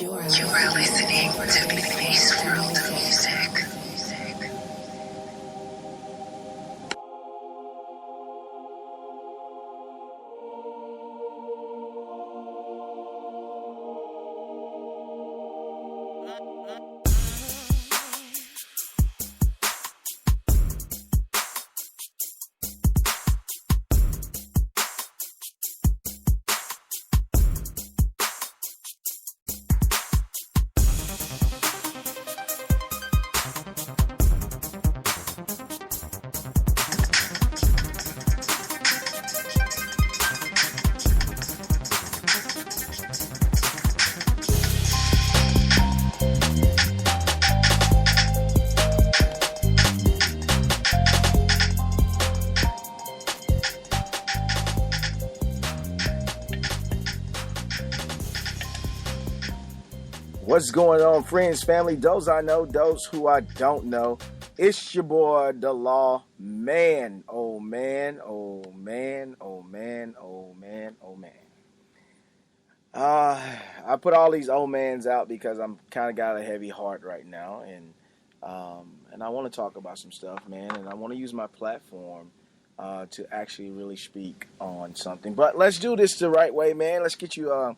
You are listening to Baby's World of Music. What's going on, friends, family, those I know, those who I don't know? It's your boy, the Law Man. Oh man, oh man, oh man, oh man, oh man. I put all these old mans out because I'm kind of got a heavy heart right now, and I want to talk about some stuff, man, and I want to use my platform to actually really speak on something. But let's do this the right way, man. Let's get you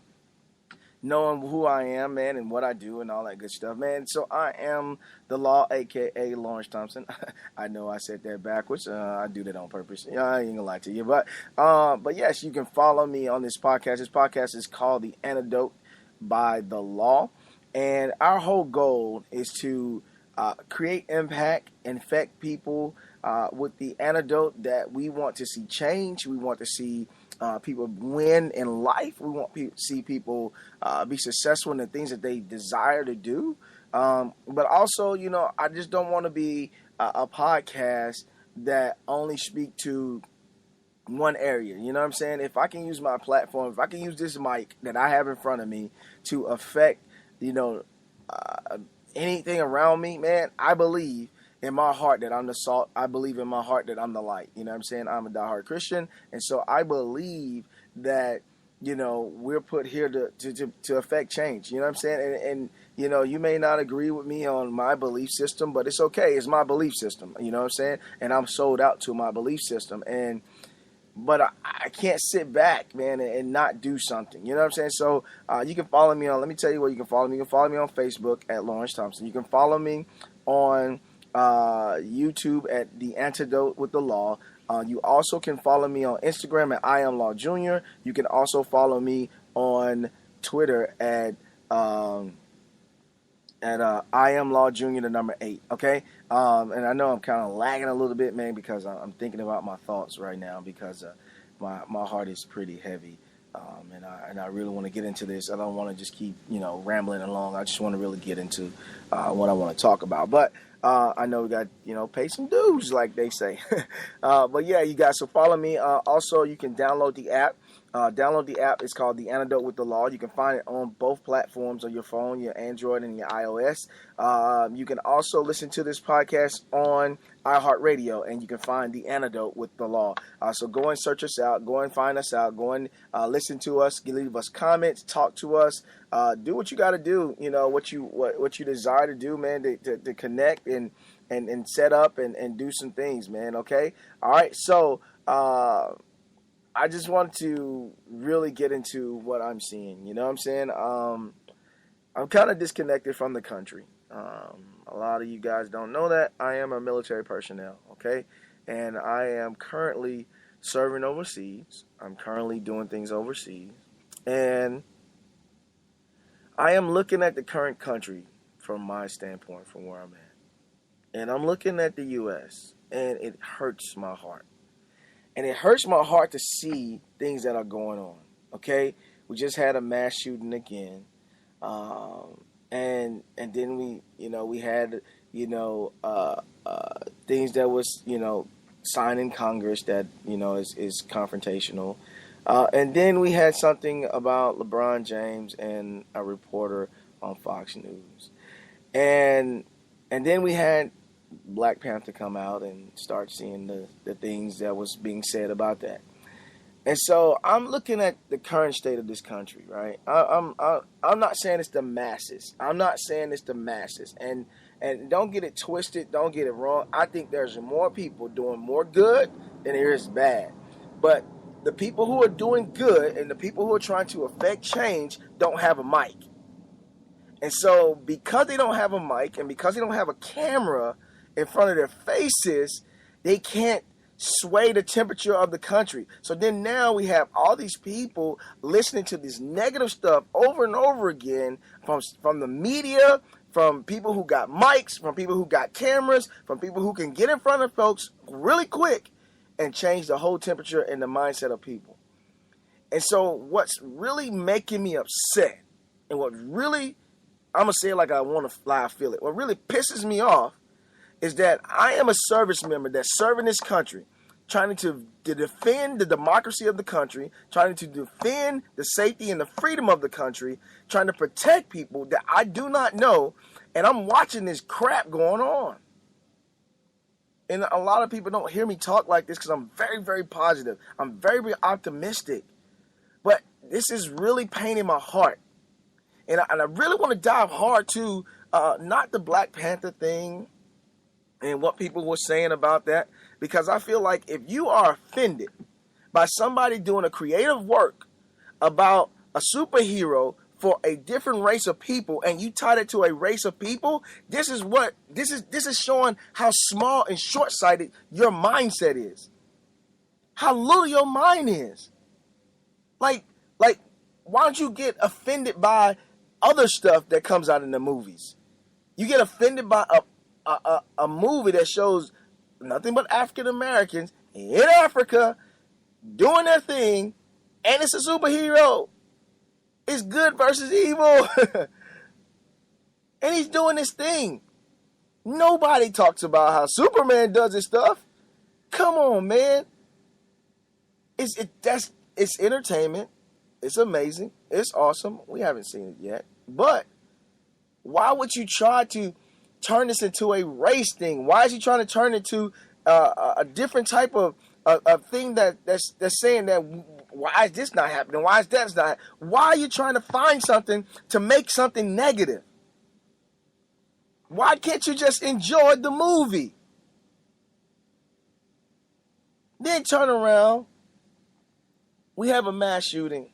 knowing who I am, man, and what I do and all that good stuff, man. So I am the Law, a.k.a. Lawrence Thompson. I know I said that backwards. I do that on purpose. I ain't gonna lie to you. But yes, you can follow me on this podcast. This podcast is called The Antidote by the Law. And our whole goal is to create impact, infect people with the antidote that we want to see change. We want to see people win in life. We want to see people be successful in the things that they desire to do. But also, I just don't want to be a podcast that only speak to one area. You know what I'm saying? If I can use my platform, if I can use this mic that I have in front of me to affect, anything around me, man, I believe in my heart that I'm the salt. I believe in my heart that I'm the light. You know what I'm saying? I'm a diehard Christian. And so I believe that, we're put here to affect change. You know what I'm saying? And you may not agree with me on my belief system, but it's okay. It's my belief system. You know what I'm saying? And I'm sold out to my belief system. But I can't sit back, man, and not do something. You know what I'm saying? So you can follow me on, let me tell you where you can follow me. You can follow me on Facebook at Lawrence Thompson. You can follow me on YouTube at The Antidote with the Law. You also can follow me on Instagram at I Am Law Jr. You can also follow me on Twitter at I Am Law Jr. the number 8. Okay, and I know I'm kind of lagging a little bit, man, because I'm thinking about my thoughts right now because my heart is pretty heavy. And I really want to get into this. I don't want to just keep, rambling along. I just want to really get into what I want to talk about. But I know we got, pay some dues, like they say. But yeah, you guys, so follow me. Also, you can download the app. Download the app. It's called The Antidote with the Law. You can find it on both platforms on your phone, your Android and your iOS. You can also listen to this podcast on iHeartRadio, and you can find The Antidote with the Law. So go and search us out. Go and find us out. Go and listen to us. Leave us comments. Talk to us. Do what you got to do. What you desire to do, man, to connect and set up and do some things, man. Okay. All right. So I just want to really get into what I'm seeing. You know what I'm saying? I'm kind of disconnected from the country. A lot of you guys don't know that. I am a military personnel, okay? And I am currently serving overseas. I'm currently doing things overseas. And I am looking at the current country from my standpoint, from where I'm at. And I'm looking at the U.S., and it hurts my heart. And it hurts my heart to see things that are going on, okay? We just had a mass shooting again. And then we had, things that was, signed in Congress that, is confrontational. And then we had something about LeBron James and a reporter on Fox News. And then we had Black Panther come out and start seeing the things that was being said about that. And so I'm looking at the current state of this country, right? I'm not saying it's the masses. I'm not saying it's the masses. And don't get it twisted. Don't get it wrong. I think there's more people doing more good than there is bad. But the people who are doing good and the people who are trying to affect change don't have a mic. And so because they don't have a mic and because they don't have a camera in front of their faces, they can't sway the temperature of the country. So then now we have all these people listening to this negative stuff over and over again from the media, from people who got mics, from people who got cameras, from people who can get in front of folks really quick and change the whole temperature and the mindset of people. And so what's really making me upset, and what really, I'm going to say it like I want to fly, I feel it, what really pisses me off is that I am a service member that's serving this country, trying to defend the democracy of the country, trying to defend the safety and the freedom of the country, trying to protect people that I do not know, and I'm watching this crap going on. And a lot of people don't hear me talk like this because I'm very, very positive. I'm very, very optimistic. But this is really paining my heart. And I really want to dive hard to not the Black Panther thing and what people were saying about that, because I feel like if you are offended by somebody doing a creative work about a superhero for a different race of people and you tied it to a race of people, this is showing how small and short-sighted your mindset is. How little your mind is. Like why don't you get offended by other stuff that comes out in the movies? You get offended by a movie that shows nothing but African Americans in Africa doing their thing, and it's a superhero. It's good versus evil. And he's doing this thing. Nobody talks about how Superman does his stuff. Come on, man. It's entertainment. It's amazing. It's awesome. We haven't seen it yet. But why would you try to turn this into a race thing? Why is he trying to turn it into a different type of thing that's saying that why is this not happening? Why is that not? Why are you trying to find something to make something negative? Why can't you just enjoy the movie? Then turn around. We have a mass shooting.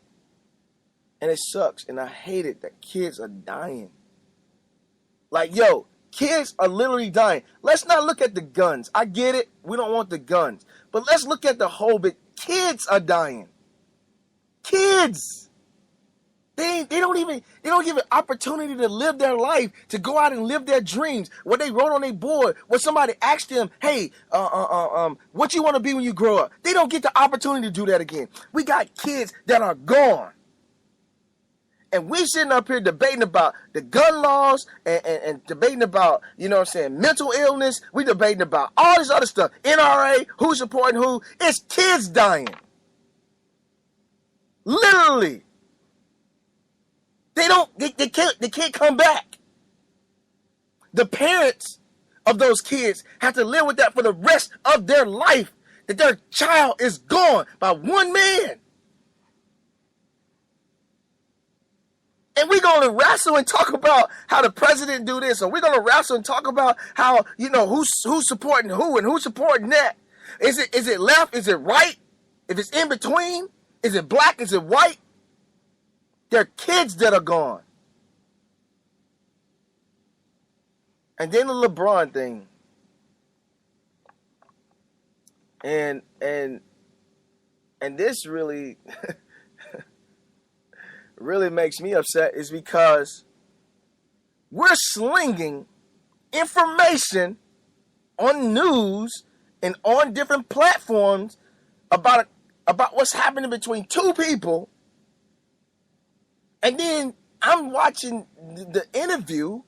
And it sucks. And I hate it that kids are dying. Like, yo, kids are literally dying. Let's not look at the guns. I get it. We don't want the guns. But let's look at the whole bit. Kids are dying. Kids. They don't give an opportunity to live their life, to go out and live their dreams. What they wrote on their board, what somebody asked them, hey, what you want to be when you grow up? They don't get the opportunity to do that again. We got kids that are gone. And we sitting up here debating about the gun laws and debating about, mental illness. We debating about all this other stuff. NRA, who's supporting who. It's kids dying. Literally. They can't come back. The parents of those kids have to live with that for the rest of their life. That their child is gone by one man. And we're going to wrestle and talk about how the president do this, or we're going to wrestle and talk about how, who's supporting who and who's supporting that. Is it left? Is it right? If it's in between, is it black? Is it white? There are kids that are gone. And then the LeBron thing. And this really really makes me upset is because we're slinging information on news and on different platforms about what's happening between two people. And then I'm watching the interview.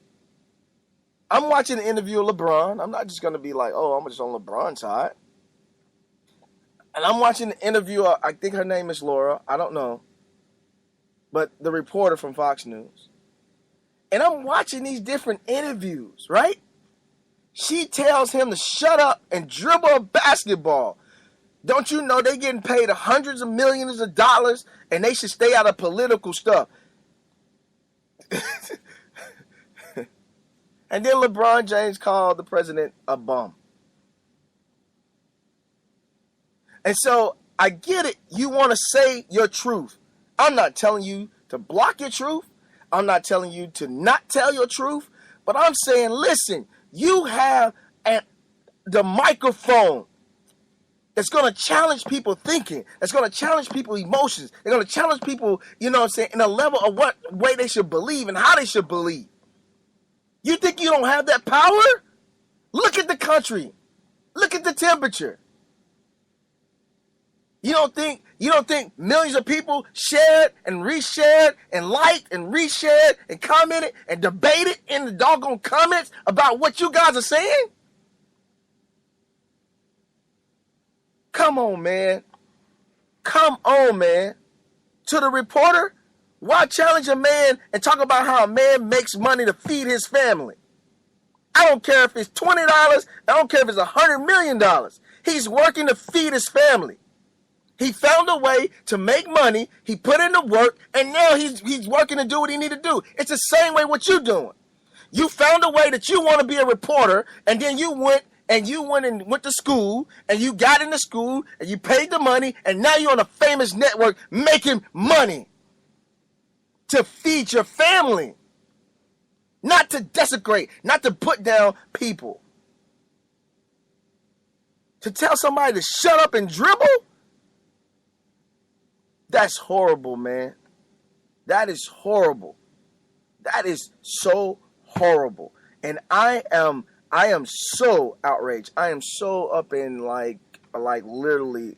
I'm watching the interview of LeBron. I'm not just going to be like, oh, I'm just on LeBron's side. And I'm watching the interview of, I think her name is Laura. I don't know. But the reporter from Fox News. And I'm watching these different interviews, right? She tells him to shut up and dribble a basketball. Don't you know they getting paid hundreds of millions of dollars and they should stay out of political stuff? And then LeBron James called the president a bum. And so I get it. You want to say your truth. I'm not telling you to block your truth. I'm not telling you to not tell your truth. But I'm saying, listen, you have the microphone that's going to challenge people thinking. That's going to challenge people's emotions. They're going to challenge people, you know what I'm saying, in a level of what way they should believe and how they should believe. You think you don't have that power? Look at the country. Look at the temperature. You don't think millions of people shared and reshared and liked and reshared and commented and debated in the doggone comments about what you guys are saying? Come on, man. Come on, man. To the reporter, why challenge a man and talk about how a man makes money to feed his family? I don't care if it's $20. I don't care if it's $100 million. He's working to feed his family. He found a way to make money. He put in the work, and now he's working to do what he need to do. It's the same way what you're doing. You found a way that you want to be a reporter, and then you went to school, and you got into school, and you paid the money, and now you're on a famous network making money to feed your family, not to desecrate, not to put down people. To tell somebody to shut up and dribble? That's horrible, man. That is horrible. That is so horrible. And I am so outraged. I am so up in like literally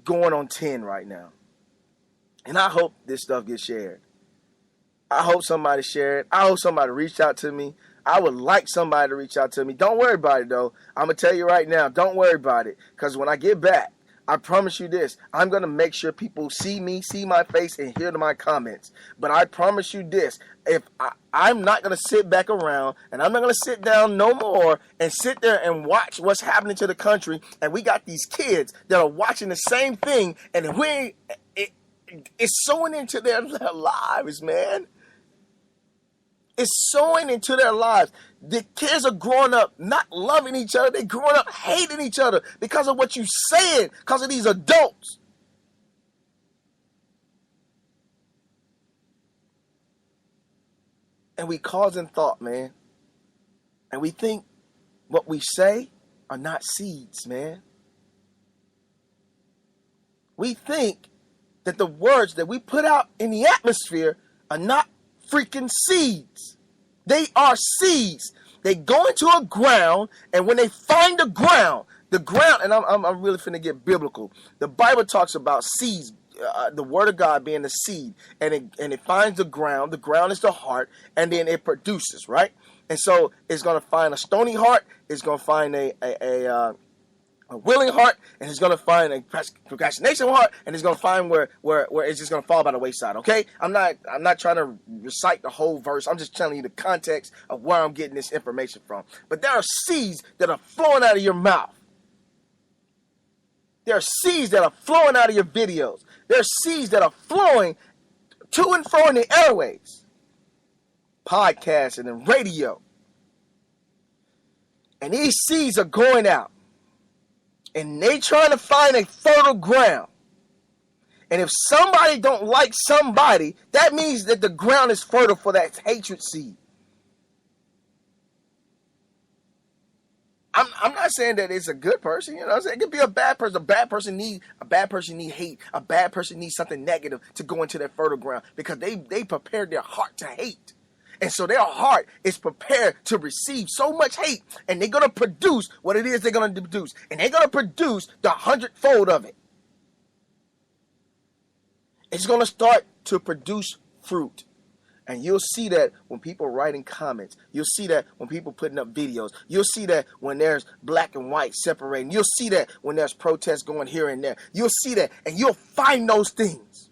going on 10 right now. And I hope this stuff gets shared. I hope somebody shared it. I hope somebody reached out to me. I would like somebody to reach out to me. Don't worry about it, though. I'm going to tell you right now, don't worry about it. Because when I get back, I promise you this, I'm going to make sure people see me, see my face, and hear my comments. But I promise you this, if I'm not going to sit back around, and I'm not going to sit down no more and sit there and watch what's happening to the country, and we got these kids that are watching the same thing, and it's sowing into their lives, man. It's sowing into their lives. The kids are growing up not loving each other. They're growing up hating each other because of what you saying, because of these adults. And we causing thought, man. And we think what we say are not seeds, man. We think that the words that we put out in the atmosphere are not freaking seeds. They are seeds. They go into a ground, and when they find the ground, and I'm really finna get biblical. The Bible talks about seeds, the word of God being the seed, and it finds the ground. The ground is the heart, and then it produces, right? And so it's gonna find a stony heart. It's gonna find a willing heart, and it's going to find a procrastination heart, and it's going to find where it's just going to fall by the wayside, okay? I'm not trying to recite the whole verse. I'm just telling you the context of where I'm getting this information from. But there are seeds that are flowing out of your mouth. There are seeds that are flowing out of your videos. There are seeds that are flowing to and fro in the airways, podcasting and radio. And these seeds are going out. And they trying to find a fertile ground. And if somebody don't like somebody, that means that the ground is fertile for that hatred seed. I'm not saying that it's a good person, you know what I'm saying? It could be a bad person. A bad person need hate. A bad person needs something negative to go into that fertile ground because they prepared their heart to hate. And so their heart is prepared to receive so much hate, and they're going to produce what it is they're going to produce. And they're going to produce the 100-fold of it. It's going to start to produce fruit. And you'll see that when people writing comments. You'll see that when people putting up videos. You'll see that when there's black and white separating. You'll see that when there's protests going here and there. You'll see that, and you'll find those things.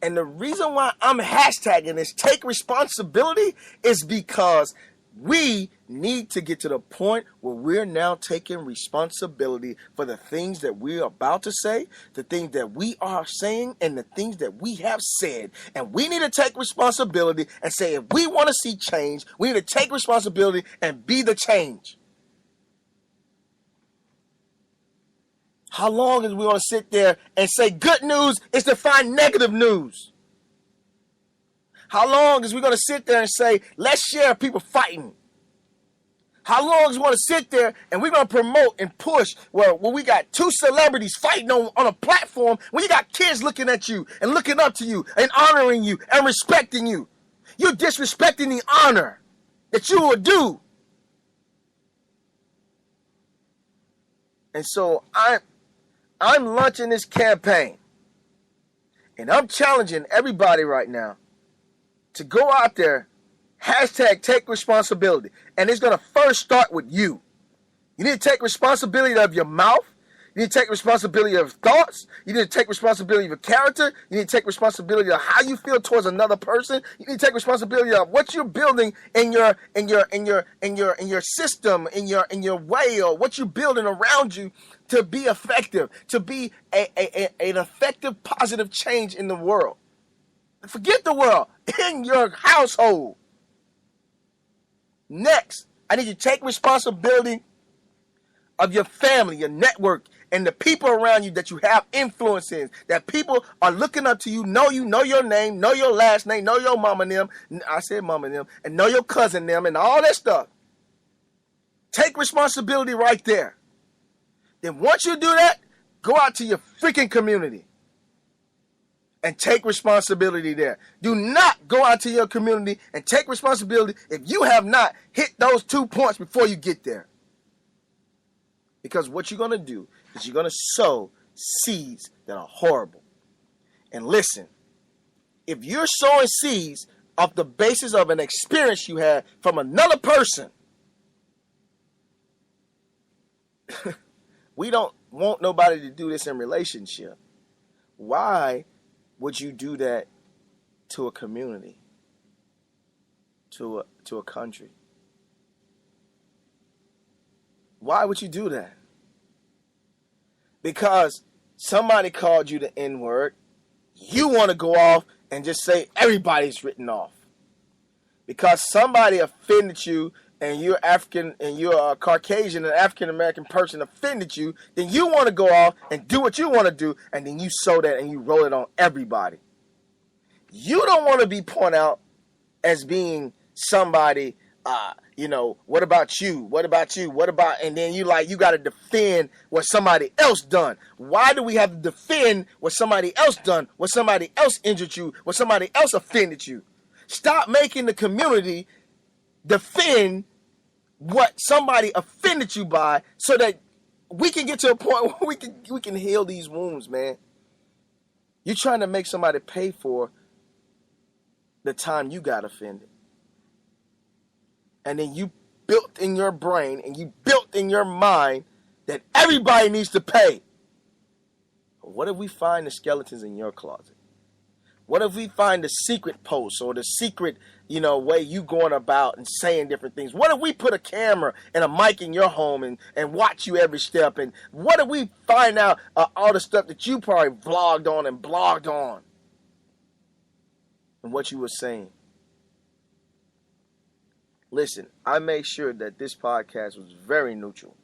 And the reason why I'm hashtagging this take responsibility is because We need to get to the point where we're now taking responsibility for the things that we're about to say, the things that we are saying, and the things that we have said. And we need to take responsibility and say, if we want to see change, we need to take responsibility and be the change. How long is we going to sit there and say good news is to find negative news? How long is we going to sit there and say, let's share people fighting? How long is we going to sit there and we're going to promote and push where we got two celebrities fighting on a platform when you got kids looking at you and looking up to you and honoring you and respecting you? You're disrespecting the honor that you would do. And so I'm launching this campaign, and I'm challenging everybody right now to go out there, hashtag take responsibility. And it's going to first start with you. You need to take responsibility of your mouth. You need to take responsibility of thoughts. You need to take responsibility of your character. You need to take responsibility of how you feel towards another person. You need to take responsibility of what you're building in your system, in your way, or what you're building around you to be effective, to be an effective, positive change in the world. Forget the world, in your household. Next, I need you to take responsibility of your family, your network, and the people around you that you have influence in. That people are looking up to you, know your name, know your last name, know your mama and them. I said mama and them, and know your cousin and them, and all that stuff. Take responsibility right there. Then once you do that, go out to your freaking community and take responsibility there. Do not go out to your community and take responsibility if you have not hit those 2 points before you get there. Because what you're going to do is you're going to sow seeds that are horrible. And listen, if you're sowing seeds off the basis of an experience you had from another person, we don't want nobody to do this in relationship. Why would you do that to a community, to a country? Why would you do that? Because somebody called you the N-word. You want to go off and just say everybody's written off. Because somebody offended you and you're African and you're a Caucasian, an African-American person offended you, then you want to go off and do what you want to do, and then you sow that and you roll it on everybody. You don't want to be pointed out as being somebody, what about you? What about you? What about, and then you got to defend what somebody else done. Why do we have to defend what somebody else done, what somebody else injured you, what somebody else offended you? Stop making the community defend what somebody offended you by, so that we can get to a point where we can heal these wounds, man. You're trying to make somebody pay for the time you got offended. And then you built in your brain and you built in your mind that everybody needs to pay. What if we find the skeletons in your closet? What if we find the secret posts or the secret, way you going about and saying different things? What if we put a camera and a mic in your home and watch you every step? And what if we find out all the stuff that you probably vlogged on and blogged on and what you were saying? Listen, I made sure that this podcast was very neutral,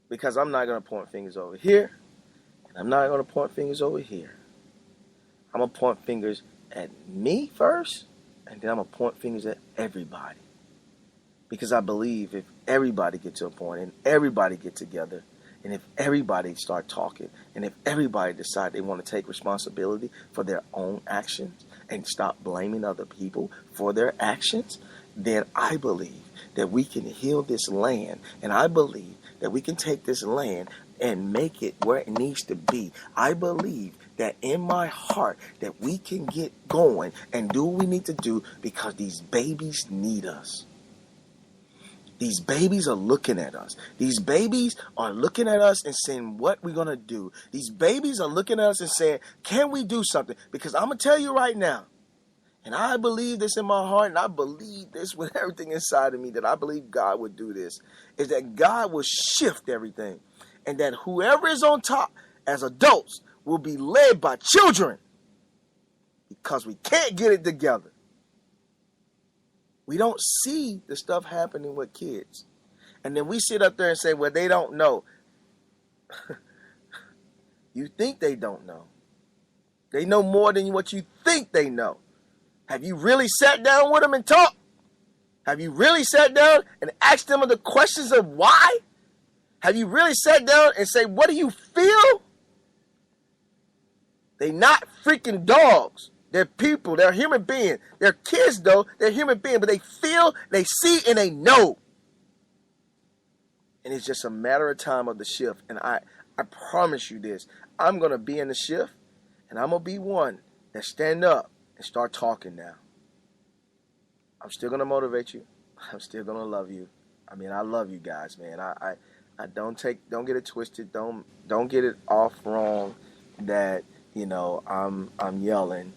because I'm not going to point fingers over here, and I'm not going to point fingers over here. I'm going to point fingers at me first, and then I'm going to point fingers at everybody. Because I believe if everybody get to a point and everybody get together, and if everybody start talking, and if everybody decide they want to take responsibility for their own actions and stop blaming other people for their actions, then I believe that we can heal this land, and I believe that we can take this land and make it where it needs to be. I believe that in my heart that we can get going and do what we need to do, because these babies need us. These babies are looking at us. These babies are looking at us and saying, what we're going to do. These babies are looking at us and saying, can we do something? Because I'm going to tell you right now, And I believe this in my heart, and I believe this with everything inside of me, that I believe God would do this, is that God will shift everything. And that whoever is on top as adults will be led by children, because we can't get it together. We don't see the stuff happening with kids. And then we sit up there and say, well, they don't know. You think they don't know. They know more than what you think they know. Have you really sat down with them and talked? Have you really sat down and asked them the questions of why? Have you really sat down and say, what do you feel? They're not freaking dogs. They're people. They're human beings. They're kids, though. They're human beings. But they feel, they see, and they know. And it's just a matter of time of the shift. And I promise you this. I'm going to be in the shift. And I'm going to be one that stand up and start talking now. I'm still going to motivate you. I'm still going to love you. I mean, I love you guys, man. I don't get it twisted. Don't get it off wrong that, I'm yelling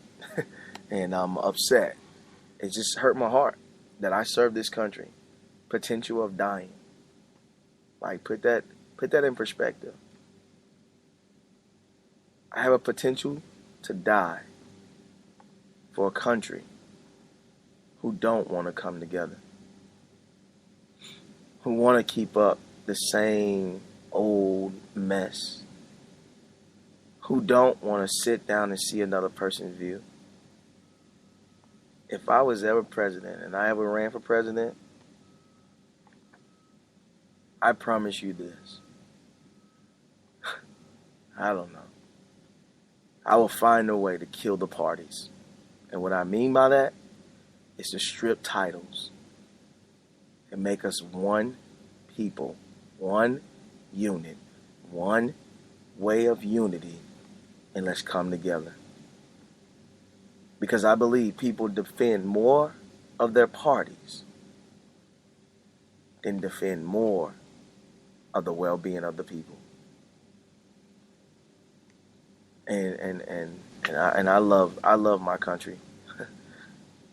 and I'm upset. It just hurt my heart that I serve this country. Potential of dying. Like, put that in perspective. I have a potential to die for a country who don't want to come together, who want to keep up the same old mess, who don't want to sit down and see another person's view. If I was ever president and I ever ran for president, I promise you this. I don't know. I will find a way to kill the parties. And what I mean by that is to strip titles and make us one people, one unit, one way of unity, and let's come together. Because I believe people defend more of their parties than defend more of the well-being of the people. And I love my country.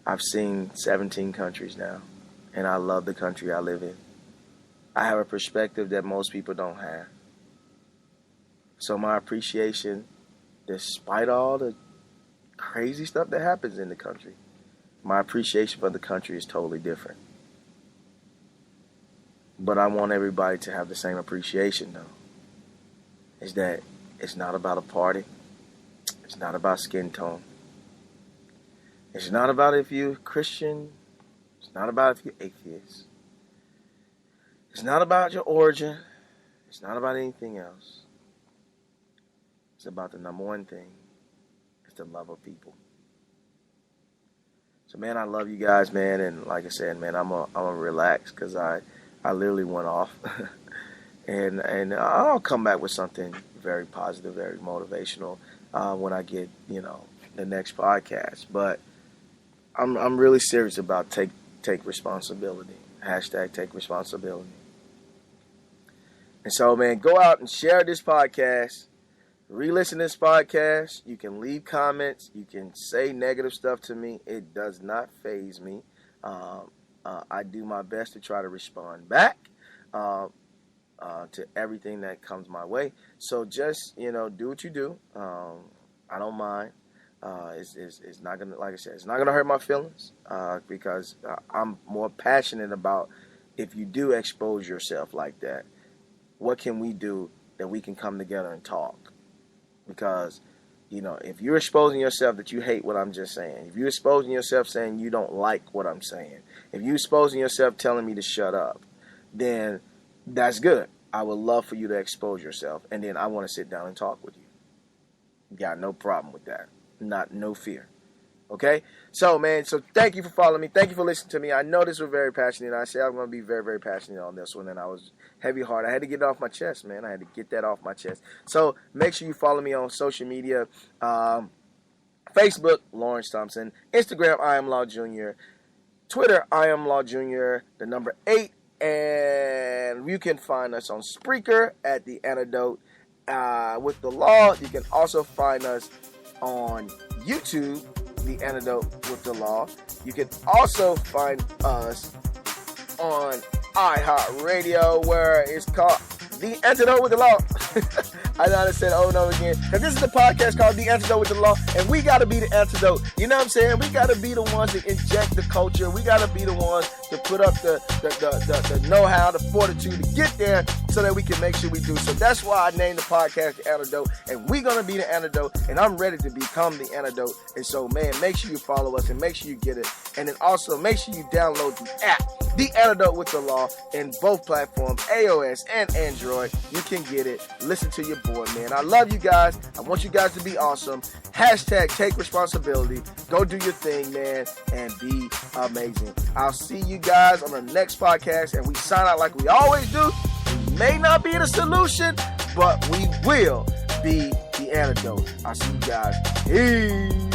I've seen 17 countries now, and I love the country I live in. I have a perspective that most people don't have. So my appreciation, despite all the crazy stuff that happens in the country, my appreciation for the country is totally different. But I want everybody to have the same appreciation, though. Is that it's not about a party. It's not about skin tone. It's not about if you're Christian. It's not about if you're atheist. It's not about your origin. It's not about anything else. It's about the number one thing. It's the love of people. So, man, I love you guys, man. And like I said, man, I'm a relax because I literally went off. and I'll come back with something very positive, very motivational when I get, the next podcast. But I'm really serious about take responsibility. Hashtag take responsibility. And so, man, go out and share this podcast. Re-listen to this podcast. You can leave comments. You can say negative stuff to me. It does not faze me. I do my best to try to respond back to everything that comes my way. So just, do what you do. I don't mind. It's not gonna, like I said, it's not gonna hurt my feelings because I'm more passionate about if you do expose yourself like that, what can we do that we can come together and talk? Because, if you're exposing yourself that you hate what I'm just saying, if you're exposing yourself saying you don't like what I'm saying, if you're exposing yourself telling me to shut up, then that's good. I would love for you to expose yourself, and then I want to sit down and talk with you. Got no problem with that. No fear. Okay? So, man, thank you for following me. Thank you for listening to me. I know this was very passionate. I said I'm going to be very, very passionate on this one, and I was heavy heart. I had to get it off my chest, man. I had to get that off my chest. So, make sure you follow me on social media. Facebook, Lawrence Thompson. Instagram, I Am Law Jr. Twitter, I Am Law Jr. The number 8. And you can find us on Spreaker at The Antidote with the Law. You can also find us on YouTube, The Antidote with the Law. You can also find us on iHeartRadio, where it's called The Antidote with the Law. I know I said over and over again, because this is the podcast called The Antidote with the Law, and we got to be the antidote. You know what I'm saying? We got to be the ones that inject the culture. We got to be the ones to put up the know-how, the fortitude to get there so that we can make sure we do. So that's why I named the podcast The Antidote, and we're going to be the antidote, and I'm ready to become the antidote. And so, man, make sure you follow us and make sure you get it. And then also make sure you download the app, The Antidote with the Law, in both platforms, iOS and Android. You can get it. Listen to your boy, man. I love you guys. I want you guys to be awesome. Hashtag take responsibility. Go do your thing, man, and be amazing. I'll see you guys on the next podcast, and we sign out like we always do. We may not be the solution, but we will be the antidote. I'll see you guys. Peace.